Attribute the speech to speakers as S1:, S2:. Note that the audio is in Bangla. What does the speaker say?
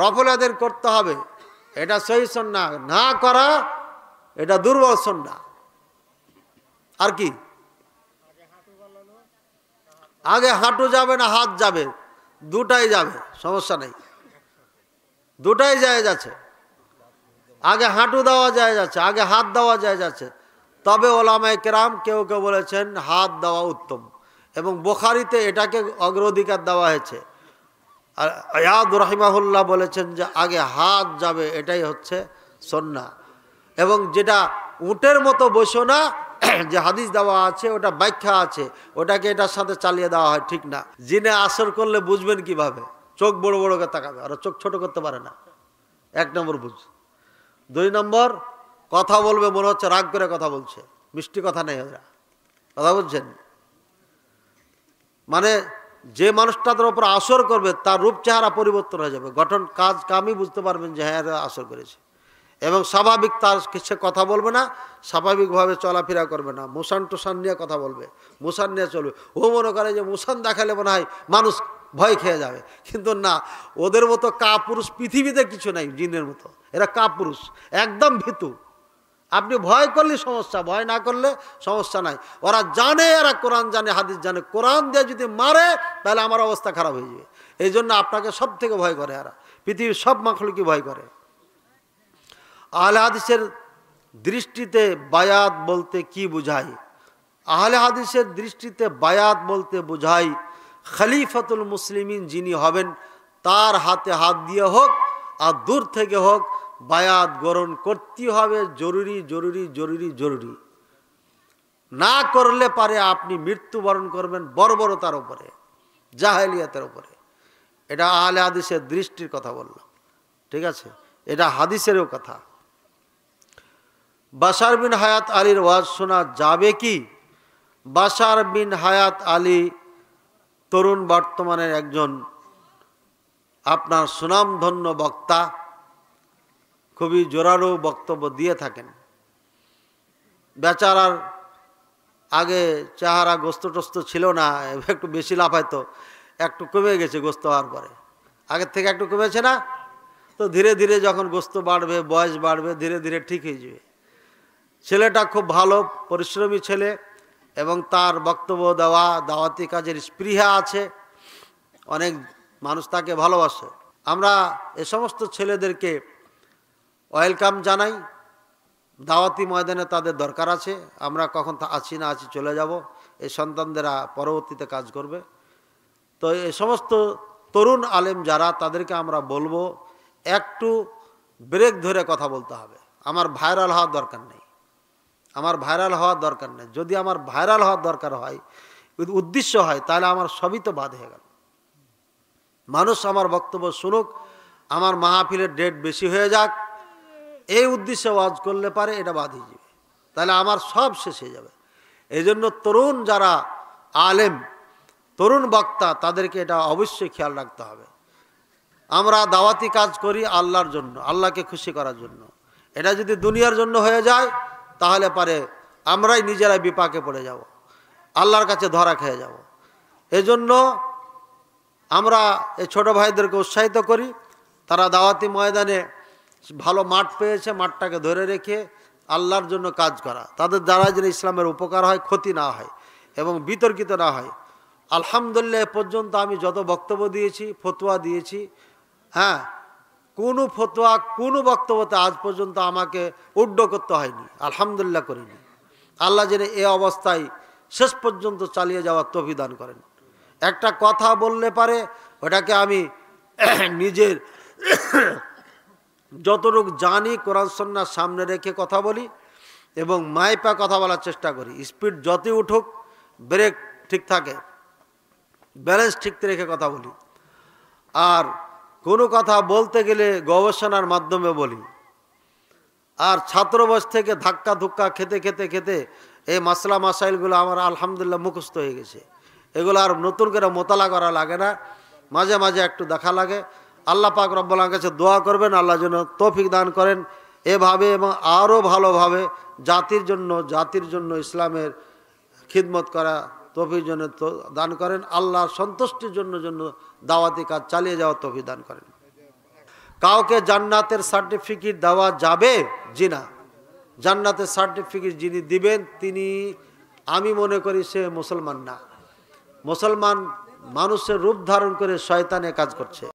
S1: রফল আদান করতে হবে, এটা সহি সুন্নাহ। না করা এটা দুর্বল সুন্নাহ। আর কি? আগে হাঁটু যাবে না হাত যাবে? দুটাই যাবে, সমস্যা নেই, দুটাই জায়েজ আছে। আগে হাঁটু দেওয়া জায়েজ আছে, আগে হাত দেওয়া জায়েজ আছে। তবে ওলামায়ে কেরাম কেউ কেউ বলেছেন হাত দেওয়া উত্তম, এবং বুখারীতে এটাকে অগ্রাধিকার দেওয়া হয়েছে। আর আয়াদ রাহিমাহুল্লাহ বলেছেন যে আগে হাত যাবে, এটাই হচ্ছে সুন্নাহ। এবং যেটা উটের মতো বসো না, যে হাদিস দেওয়া আছে ওটা ব্যাখ্যা আছে, ওটাকে এটার সাথে চালিয়ে দেওয়া হয়, ঠিক না। জিনে আসর করলে বুঝবেন কিভাবে? চোখ বড় বড় করে তাকাবে, আর চোখ ছোট করতে পারে না। 1 নম্বর বুঝ। 2 নম্বর, কথা বলবে মনে হচ্ছে রাগ করে কথা বলছে, মিষ্টি কথা নেই ওরা, কথা বলছেন। মানে যে মানুষটা তার উপর আসর করবে তার রূপ চেহারা পরিবর্তন হয়ে যাবে, গঠন কাজ কামই বুঝতে পারবেন যে হ্যাঁ এরা আসর করেছে। এবং স্বাভাবিক তার সে কথা বলবে না, স্বাভাবিকভাবে চলাফেরা করবে না, মুসান টুসান নিয়ে কথা বলবে, মুসান নিয়ে চলবে। ও মনে করে যে মুসান দেখালে মনে হয় মানুষ ভয় খেয়ে যাবে, কিন্তু না, ওদের মতো কাপুরুষ পৃথিবীতে কিছু নাই। জিনের মতো এরা কাপুরুষ, একদম ভীতু। আপনি ভয় করলে সমস্যা, ভয় না করলে সমস্যা নাই। ওরা জানে, এরা কোরআন জানে, হাদিস জানে। কোরআন দিয়ে যদি মারে তাহলে আমার অবস্থা খারাপ হয়ে যাবে। এই জন্য আপনাকে সব থেকে ভয় করে এরা, পৃথিবীর সব মাখলুকই ভয় করে। আহলে হাদিসের দৃষ্টিতে বায়াত বলতে কি বোঝায়? আহলে হাদিসের দৃষ্টিতে বায়াত বলতে বোঝায় খলিফাতুল মুসলিমিন যিনি হবেন তার হাতে হাত দিয়ে হোক আর দূর থেকে হোক, বায়াত গ্রহণ করতে হবে, জরুরি জরুরি জরুরি জরুরি। না করলে পারে আপনি মৃত্যুবরণ করবেন বর্বরতার উপরে, জাহেলিয়াতের উপরে। এটা আহলে হাদিসের দৃষ্টির কথা বললাম, ঠিক আছে? এটা হাদিসেরও কথা। বাশার বিন হায়াত আলীর ওয়াজ শোনা যাবে কি? বাশার বিন হায়াত আলী তরুণ বর্তমানের একজন আপনার সুনামধন্য বক্তা, খুবই জোরালো বক্তব্য দিয়ে থাকেন। বেচারার আগে চেহারা গোস্ত টোস্ত ছিল না, একটু বেশি লাফাইতো, একটু কমে গেছে গোস্ত হওয়ার পরে, আগের থেকে একটু কমেছে না? তো ধীরে ধীরে যখন গোস্ত বাড়বে, বয়স বাড়বে, ধীরে ধীরে ঠিক হয়ে যাবে। ছেলেটা খুব ভালো পরিশ্রমী ছেলে, এবং তার বক্তব্য দেওয়া, দাওয়াতি কাজের স্পৃহা আছে, অনেক মানুষ তাকে ভালোবাসে। আমরা এ সমস্ত ছেলেদেরকে ওয়েলকাম জানাই। দাওয়াতি ময়দানে তাদের দরকার আছে। আমরা কখন আছি না আছি চলে যাব, এই সন্তানদেরা পরবর্তীতে কাজ করবে। তো এই সমস্ত তরুণ আলেম যারা, তাদেরকে আমরা বলবো একটু ব্রেক ধরে কথা বলতে হবে। আমার ভাইরাল হওয়ার দরকার নেই, আমার ভাইরাল হওয়ার দরকার নেই। যদি আমার ভাইরাল হওয়ার দরকার হয়, উদ্দেশ্য হয়, তাহলে আমার সবই তো বাদ হয়ে গেল। মানুষ আমার বক্তব্য শুনুক, আমার মাহফিলের ডেট বেশি হয়ে যাক, এই উদ্দেশ্যে ওয়াজ করলে পারে এটা বাদ হয়ে যাবে, তাহলে আমার সব শেষ হয়ে যাবে। এই জন্য তরুণ যারা আলেম, তরুণ বক্তা, তাদেরকে এটা অবশ্যই খেয়াল রাখতে হবে। আমরা দাওয়াতি কাজ করি আল্লাহর জন্য, আল্লাহকে খুশি করার জন্য। এটা যদি দুনিয়ার জন্য হয়ে যায় তাহলে পারে আমরাই নিজেরাই বিপাকে পড়ে যাব, আল্লাহর কাছে ধরা খেয়ে যাব। এজন্য আমরা এই ছোট ভাইদেরকে উৎসাহিত করি, তারা দাওয়াতি ময়দানে ভালো মাঠ পেয়েছে, মাঠটাকে ধরে রেখে আল্লাহর জন্য কাজ করা, তাদের দ্বারা যেন ইসলামের উপকার হয়, ক্ষতি না হয় এবং বিতর্কিত না হয়। আলহামদুলিল্লাহ এ পর্যন্ত আমি যত বক্তব্য দিয়েছি, ফতোয়া দিয়েছি, হ্যাঁ, কোনো ফতোয়া কোনো বক্তব্যতে আজ পর্যন্ত আমাকে উড্ড করতে হয়নি, আলহামদুলিল্লাহ করিনি। আল্লাহ যেন এ অবস্থায় শেষ পর্যন্ত চালিয়ে যাওয়ার তৌফিক দান করেন। একটা কথা বললে পারে ওটাকে আমি নিজের যতটুকু জানি কোরআন সুন্নাহর সামনে রেখে কথা বলি এবং মাইপা কথা বলার চেষ্টা করি। স্পিড যতই উঠুক, ব্রেক ঠিক থাকে, ব্যালেন্স ঠিক রেখে কথা বলি। আর কোনো কথা বলতে গেলে গবেষণার মাধ্যমে বলি। আর ছাত্র বয়স থেকে ধাক্কা ধুক্কা খেতে খেতে খেতে এই মাসলা মাসাইলগুলো আমার আলহামদুলিল্লাহ মুখস্থ হয়ে গেছে। এগুলো আর নতুন করে মোতালা করা লাগে না, মাঝে মাঝে একটু দেখা লাগে। আল্লাহ পাক রব্বুল আলামিনের কাছে দোয়া করবেন, আল্লাহ যেন তৌফিক দান করেন এভাবে এবং আরও ভালোভাবে জাতির জন্য ইসলামের খিদমত করা তৌফিক জন্য দান করেন। আল্লাহর সন্তুষ্টির জন্য দাওয়াতি কাজ চালিয়ে যাওয়ার তৌফিক দান করেন। কাউকে জান্নাতের সার্টিফিকেট দেওয়া যাবে? জি না। জান্নাতের সার্টিফিকেট যিনি দিবেন তিনি, আমি মনে করি সে মুসলমান না। মুসলমান মানুষের রূপ ধারণ করে শয়তানে কাজ করছে।